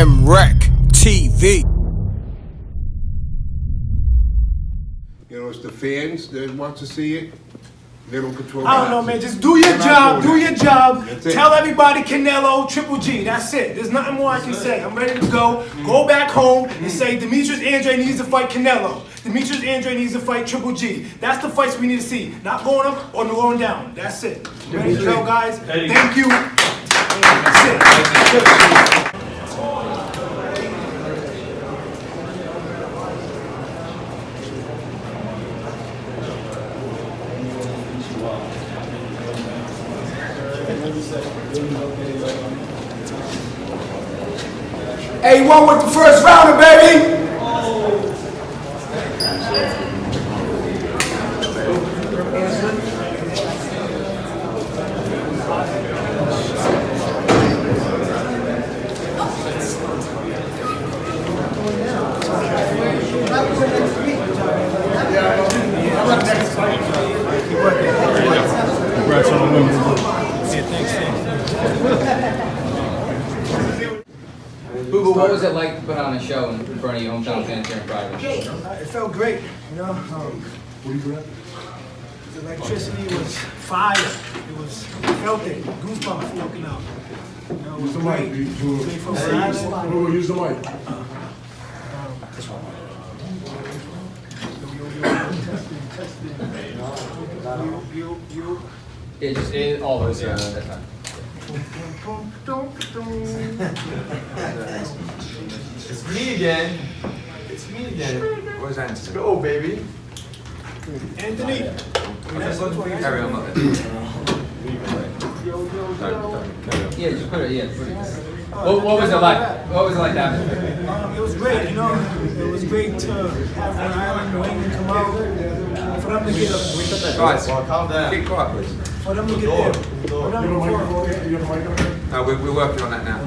MRecktv. You know, it's the fans that want to see it. They don't control. I don't know, man. Just do your job. Do your job. Tell everybody Canelo Triple G. That's it. There's nothing more I can say. I'm ready to go. Go back home and say Demetrius Andrade needs to fight Canelo. Demetrius Andrade needs to fight Triple G. That's the fights we need to see. Not going up or going down. That's it. Ready to go, guys? Thank you. That's it. A1 with the first rounder, baby. Congrats on the win. Boo-Boo, what was it like to put on a show in front of your hometown fans here in Private? It felt great, you know. The electricity was fire. It was, I felt it. Goosebumps walking out. You know, it was great. Great for Rhode Island. Use the mic. Yeah, just all those, that's fine. It's me again. It's me again. Where's Anthony? Go, baby. Anthony. Carry on with it. Yeah, just put it, What was it like? What was it like that? It was great, you know. It was great to have Rhode Island, New England come out. For them to get a... Guys, calm down. Keep quiet, please. For them to get there. For them to... No, we're working on that now.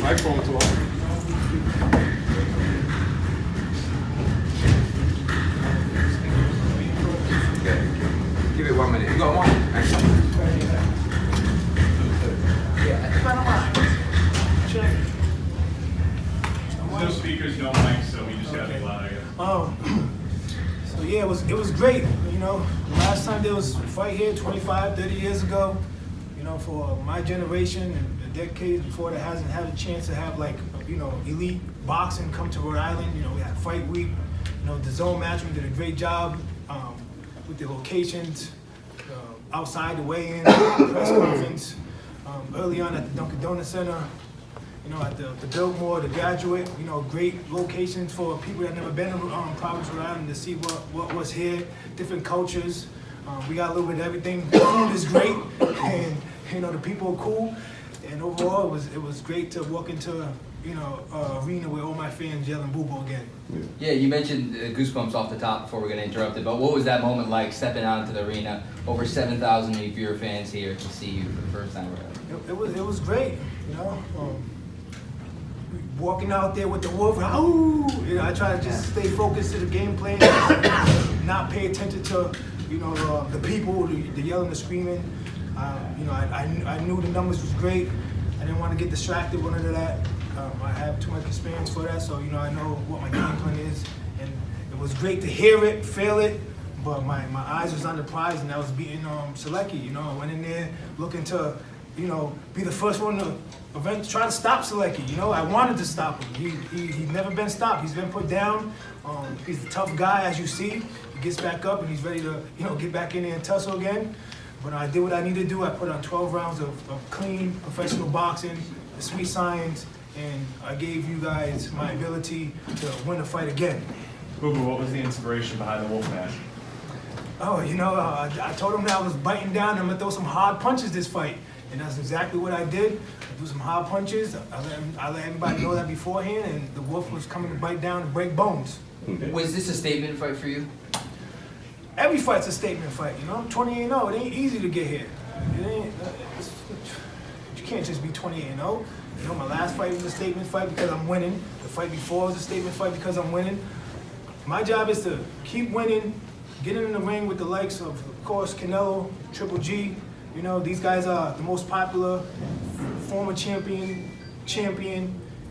Microphone to all. Give it 1 minute. You got one? No speakers, no mics, so we just gotta be loud, I guess. So yeah, it was great. You know, last time there was a fight here 25, 30 years ago, you know, for my generation and the decades before that hasn't had a chance to have like, you know, elite boxing come to Rhode Island. You know, we had Fight Week, you know, the Zone Matchroom did a great job with the locations, outside the weigh-in, press conference, early on at the Dunkin' Donuts Center, you know, at the Biltmore, the Graduate, you know, great locations for people that never been to Providence, Rhode Island to see what was here, different cultures. We got a little bit of everything. The food is great, and you know the people are cool. And overall, it was great to walk into arena with all my fans yelling "Boo-Boo" again. Yeah, you mentioned goosebumps off the top before we're gonna interrupt it. But what was that moment like stepping out into the arena? Over 7,000 of your fans here to see you for the first time around. It was great, you know. Walking out there with the wolf, you know, I try to just stay focused to the game plan, not pay attention to, you know, the people, the yelling, the screaming. You know, I knew the numbers was great. I didn't want to get distracted with none of that. I have too much experience for that, so you know I know what my game plan is, and it was great to hear it, feel it. But my eyes was on the prize, and I was beating Sulecki. You know, I went in there looking to, you know, be the first one to try to stop Sulecki. You know, I wanted to stop him. He's never been stopped. He's been put down. He's a tough guy, as you see. He gets back up and he's ready to, you know, get back in there and tussle again. But I did what I needed to do. I put on 12 rounds of clean, professional boxing, the sweet science, and I gave you guys my ability to win the fight again. Boo-Boo, what was the inspiration behind the Wolf Match? Oh, you know, I told him that I was biting down and I'm gonna throw some hard punches this fight. And that's exactly what I did. I threw some hard punches. I let everybody know that beforehand, and the Wolf was coming to bite down and break bones. Was this a statement fight for you? Every fight's a statement fight, you know? I'm 28-0, it ain't easy to get here. It ain't, you can't just be 28-0. You know, my last fight was a statement fight because I'm winning. The fight before was a statement fight because I'm winning. My job is to keep winning, get in the ring with the likes of course, Canelo, Triple G. You know, these guys are the most popular, former champion,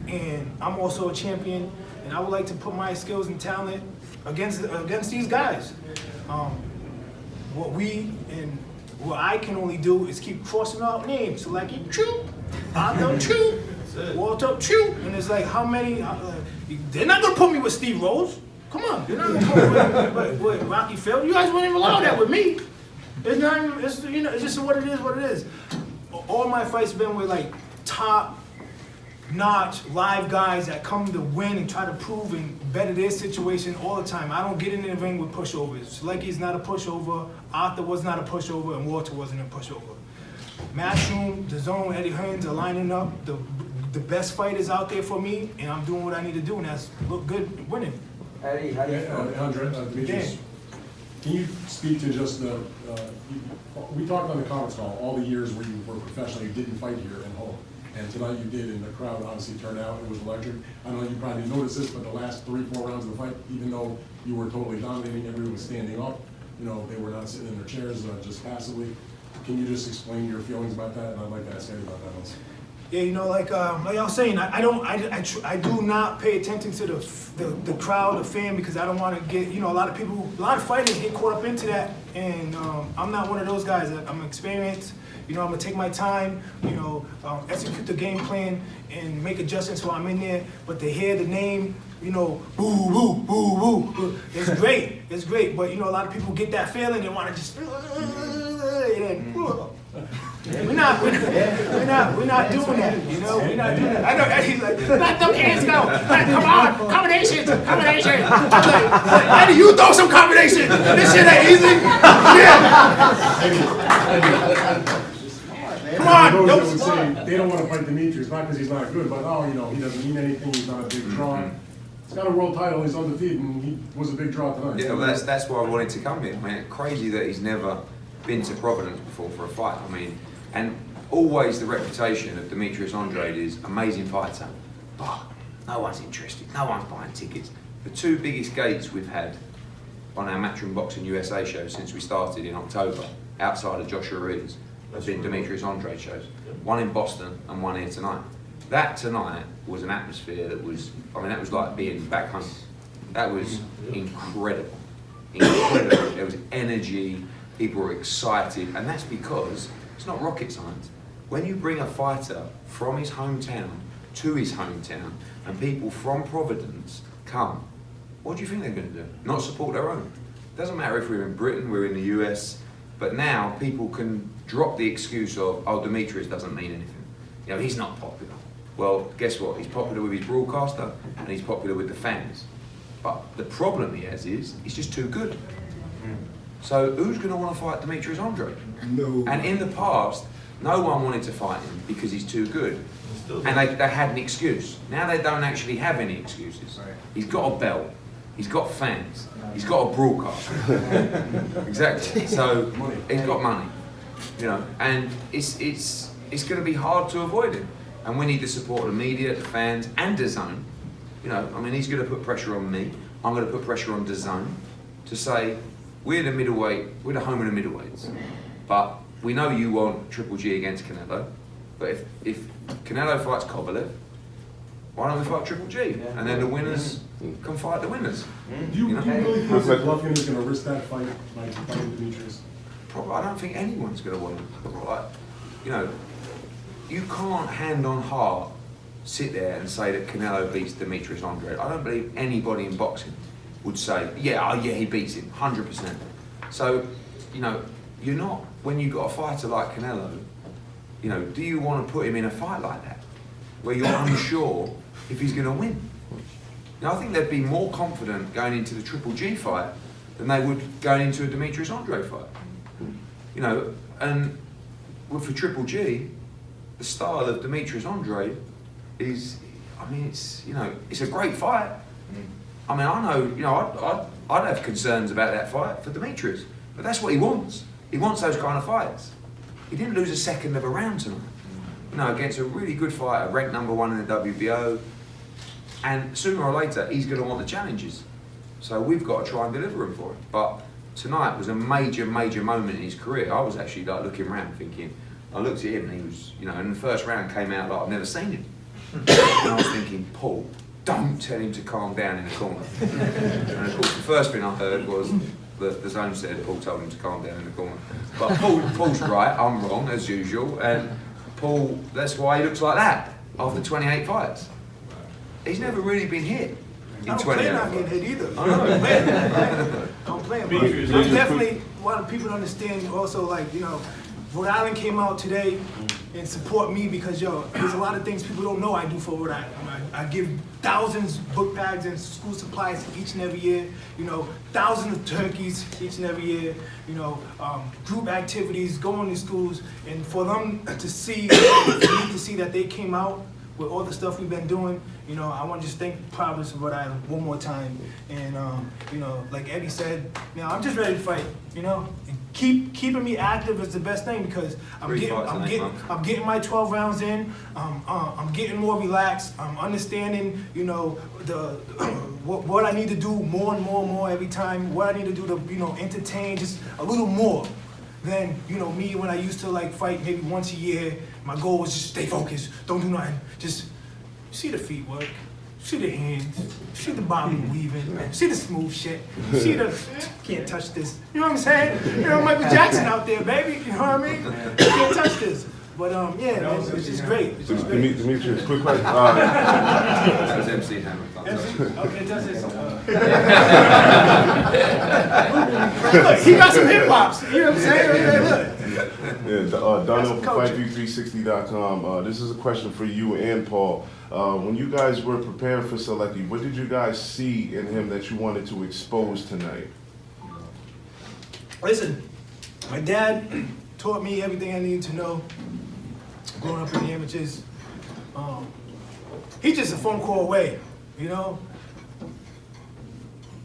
and I'm also a champion, and I would like to put my skills and talent against these guys. What I can only do is keep crossing out names. So like, Chew, Bob Chew, Walter Chew, and it's like, how many? They're not gonna put me with Steve Rose. Come on, they're not gonna put me with Rocky Phil. You guys wouldn't even allow that with me. It's not even, it's, you know, it's just what it is. All my fights been with like top-notch live guys that come to win and try to prove and better their situation all the time. I don't get in the ring with pushovers. Sulecki's not a pushover, Arthur was not a pushover, and Walter wasn't a pushover. Matchroom, the Zone, Eddie Hearns are lining up the best fighters out there for me, and I'm doing what I need to do, and that's look good winning. Eddie, how do you feel? Andrade, Demetrius, can you speak to just the, we talked on the conference call, all the years where you were professional, you didn't fight here at home. And tonight you did, and the crowd obviously turned out, it was electric. I know you probably didn't notice this, but the last 3-4 rounds of the fight, even though you were totally dominating, everyone was standing up, you know, they were not sitting in their chairs just passively. Can you just explain your feelings about that? And I'd like to ask Eddie about that also. Yeah, you know, like I was saying, I do not pay attention to the crowd, the fan, because I don't want to get, you know, a lot of fighters get caught up into that, and I'm not one of those guys. I'm experienced, you know, I'm gonna take my time, you know, execute the game plan and make adjustments while I'm in there, but to hear the name, you know, boo, boo, boo, boo, it's great, but you know, a lot of people get that feeling, they want to just, We're not doing that, you know. We're not doing that. I know Eddie's like, let them hands go. Come on, combinations. I'm like, Eddie, you throw some combinations. This shit ain't easy. Yeah. Come on, they don't want to fight Demetrius, not because he's not good, but oh, you know, he doesn't mean anything. He's not a big draw. He's got a world title. He's undefeated, and he was a big draw tonight. Yeah, well, that's why I wanted to come here. I mean, crazy that he's never been to Providence before for a fight. I mean, and always the reputation of Demetrius Andrade is amazing fighter. Oh, no one's interested. No one's buying tickets. The 2 biggest gates we've had on our Matchroom Boxing USA show since we started in October, outside of Joshua Reed's, have been Demetrius Andrade shows. One in Boston and one here tonight. That tonight was an atmosphere that was, I mean, that was like being back home. That was incredible. Incredible. There was energy. People were excited, and that's because it's not rocket science. When you bring a fighter from his hometown to his hometown, and people from Providence come, what do you think they're going to do? Not support their own. Doesn't matter if we're in Britain, we're in the US, but now people can drop the excuse of, oh, Demetrius doesn't mean anything. You know, he's not popular. Well, guess what? He's popular with his broadcaster, and he's popular with the fans. But the problem he has is, he's just too good. So who's going to want to fight Demetrius Andrade? No. And in the past, no one wanted to fight him because he's too good. And they had an excuse. Now they don't actually have any excuses. He's got a belt. He's got fans. He's got a broadcaster. Exactly. So he's got money. You know, and it's going to be hard to avoid him. And we need the support of the media, the fans, and DAZN. You know, I mean, he's going to put pressure on me. I'm going to put pressure on DAZN to say, we're the middleweight, we're the home of the middleweights. But we know you want Triple G against Canelo, but if Canelo fights Kovalev, why don't we fight Triple G? And then the winners can fight the winners. Do you really think that Bluffkin is going to risk that fight by fighting Demetrius? Probably, I don't think anyone's going to want to. Like, you know, you can't hand on heart sit there and say that Canelo beats Demetrius Andrade. I don't believe anybody in boxing would say, yeah, oh yeah, he beats him, 100%. So, you know, you're not, when you've got a fighter like Canelo, you know, do you want to put him in a fight like that, where you're unsure if he's going to win? Now, I think they'd be more confident going into the Triple G fight than they would going into a Demetrius Andrade fight. You know, and for Triple G, the style of Demetrius Andrade is, I mean, it's, you know, it's a great fight. I mean, I know, you know, I'd have concerns about that fight for Demetrius, but that's what he wants. He wants those kind of fights. He didn't lose a second of a round tonight. You know, against a really good fighter, ranked #1 in the WBO, and sooner or later, he's going to want the challenges. So we've got to try and deliver him for him. But tonight was a major, major moment in his career. I was actually like looking around thinking, I looked at him and he was, you know, and the first round came out like I've never seen him. And I was thinking, Paul, don't tell him to calm down in the corner. And of course, the first thing I heard was that the zone said Paul told him to calm down in the corner. But Paul's right, I'm wrong, as usual. And Paul, that's why he looks like that after 28 fights. He's never really been hit. I don't plan on getting hit either. I know. I don't plan. But I definitely want people to understand also, like, you know, Rhode Island came out today and support me because, yo, there's a lot of things people don't know I do for Rhode Island. I give thousands book bags and school supplies each and every year, you know, thousands of turkeys each and every year, you know, group activities, going to schools, and for them to see, that they came out with all the stuff we've been doing, you know, I want to just thank Providence of Rhode Island one more time. And, you know, like Eddie said, you know, I'm just ready to fight, you know. And keeping me active is the best thing because I'm getting my 12 rounds in. I'm getting more relaxed. I'm understanding, you know, what I need to do more and more every time. What I need to do to, you know, entertain just a little more than, you know, me when I used to like fight maybe once a year. My goal was just stay focused, don't do nothing. Just see the feet work, see the hands, see the bobbing weaving, see the smooth shit, see the can't touch this. You know what I'm saying? You know, Michael Jackson out there, baby. You know what I mean? Can't touch this. But yeah, man, it's just great. It's just great. Demetrius, quick question. That's MC Hammer. Okay, that's it. Look, he got some hip hops. You know what I'm saying? Look. Yeah, Donald from FightView360.com. This is a question for you and Paul. When you guys were preparing for Sulecki, what did you guys see in him that you wanted to expose tonight? Listen, my dad taught me everything I needed to know growing up in the amateurs. He's just a phone call away, you know?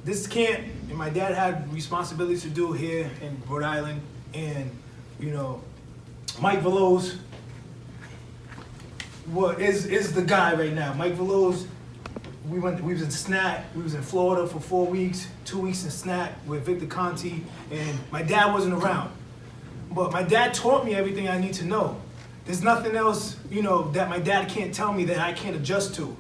This camp, and my dad had responsibilities to do here in Rhode Island, and, you know, Mike Veloz is the guy right now. Mike Veloz, we was in SNAC, we was in Florida for 4 weeks, 2 weeks in SNAC with Victor Conti, and my dad wasn't around. But my dad taught me everything I need to know. There's nothing else, you know, that my dad can't tell me that I can't adjust to.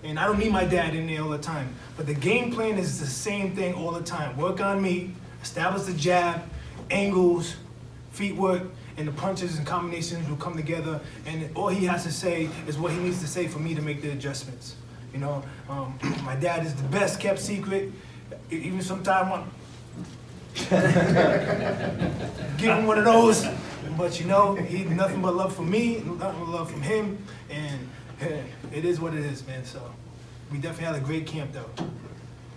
And I don't need my dad in there all the time. But the game plan is the same thing all the time. Work on me, establish the jab, angles, feet work, and the punches and combinations will come together. And all he has to say is what he needs to say for me to make the adjustments. You know, my dad is the best kept secret. Even sometimes give him one of those. But you know, he nothing but love from me, nothing but love from him, and it is what it is, man. So we definitely had a great camp though.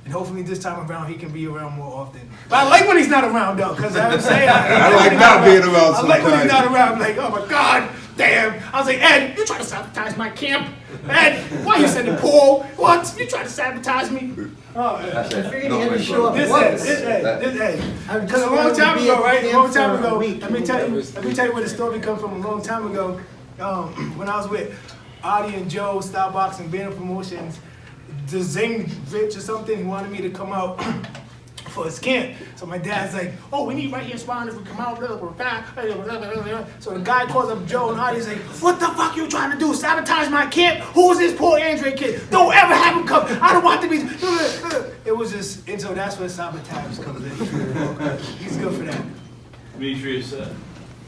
And hopefully this time around he can be around more often. But I like when he's not around though, because I'm saying I like not being around I like when he's sometimes. not around. I'm like, oh my God, damn. I was like, Ed, you trying to sabotage my camp? Ed, why you sending Paul? What? You trying to sabotage me? Oh, That's I it. figured Not he had to my show up problem. once. This I was because just a long wanted to time be ago, at the right? A camp long time for a ago. week. Let me tell you where the story comes from. A long time ago, when I was with Adi and Joe, Style Boxing, Banner Promotions, the Zing Rich or something, he wanted me to come out for his camp. So my dad's like, oh, we need right here spawn if we come out. So the guy calls up Joe and Adi, he's like, what the fuck you trying to do? Sabotage my camp? Who's this poor Andre kid? Don't ever have him come. I don't want to be. It was just, and so that's where sabotage comes in. He's good for that. Demetrius,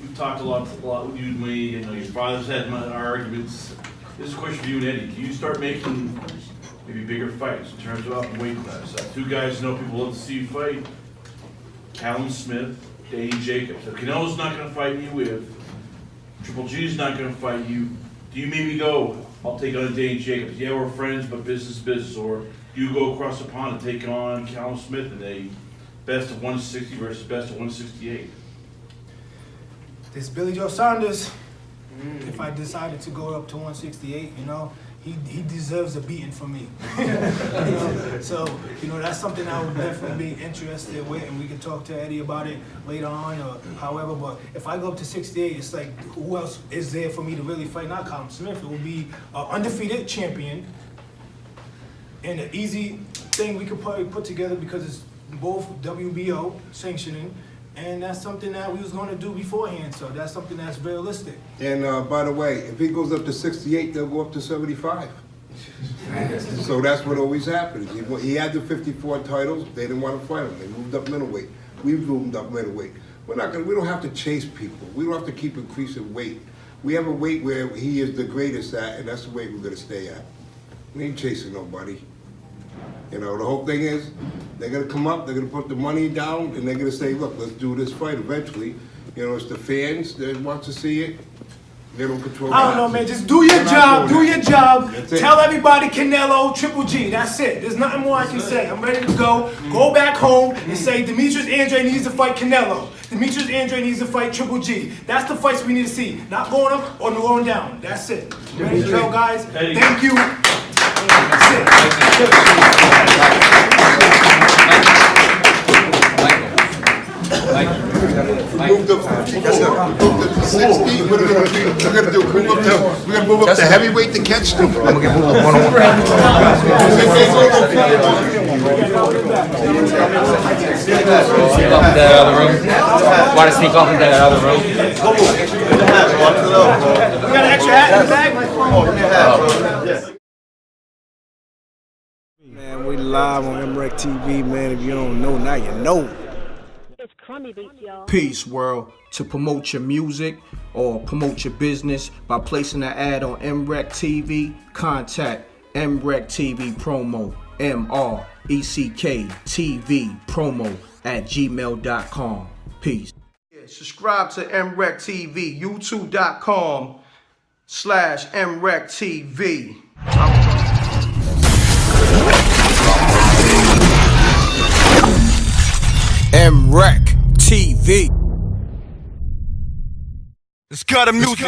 we've talked a lot with you and me. You know, your father's had arguments. This is a question for you and Eddie. Do you start making maybe bigger fights in terms of up in weight class? Two guys know people love to see you fight. Callum Smith, Danny Jacobs. If Canelo's not going to fight you, if Triple G's not going to fight you, do you maybe go, I'll take on Danny Jacobs? Yeah, we're friends, but business is business. Or do you go across the pond and take on Callum Smith in a best of 160 versus best of 168? This Billy Joe Saunders, if I decided to go up to 168, you know, he deserves a beating from me. You know? So, you know, that's something I would definitely be interested with, and we can talk to Eddie about it later on or however. But if I go up to 68, it's like, who else is there for me to really fight? Not Callum Smith. It will be an undefeated champion and an easy thing we could probably put together because it's both WBO sanctioning. And that's something that we was gonna do beforehand, so that's something that's realistic. And by the way, if he goes up to 68, they'll go up to 75. So that's what always happens. He had the 54 titles. They didn't want to fight him. They moved up middleweight. We moved up middleweight. We don't have to chase people. We don't have to keep increasing weight. We have a weight where he is the greatest at, and that's the weight we're gonna stay at. We ain't chasing nobody. You know, the whole thing is, they're gonna come up, they're gonna put the money down, and they're gonna say, look, let's do this fight eventually. You know, it's the fans that want to see it. They don't control I don't know, man. Just do your job. Do your job. That's it. Tell everybody Canelo, Triple G. That's it. There's nothing more I can say. I'm ready to go. Go back home and say Demetrius Andrade needs to fight Canelo. Demetrius Andrade needs to fight Triple G. That's the fights we need to see. Not going up or going down. That's it. Ready to go, guys? Thank you. That's Move the 60. What are we gonna do? We're gonna move up the heavyweight to catch them. I'm gonna get moved up one-on-one. Want to sneak off into that other room? We got an extra hat in the bag? Man, we live on MRecktv, man. If you don't know, now you know. Peace, world. To promote your music or promote your business by placing an ad on MRecktv, contact MRecktVpromo, MRecktVpromo @gmail.com. Peace. Yeah, subscribe to MRecktv, youtube.com/MRecktv. MRecktv. It's got a music.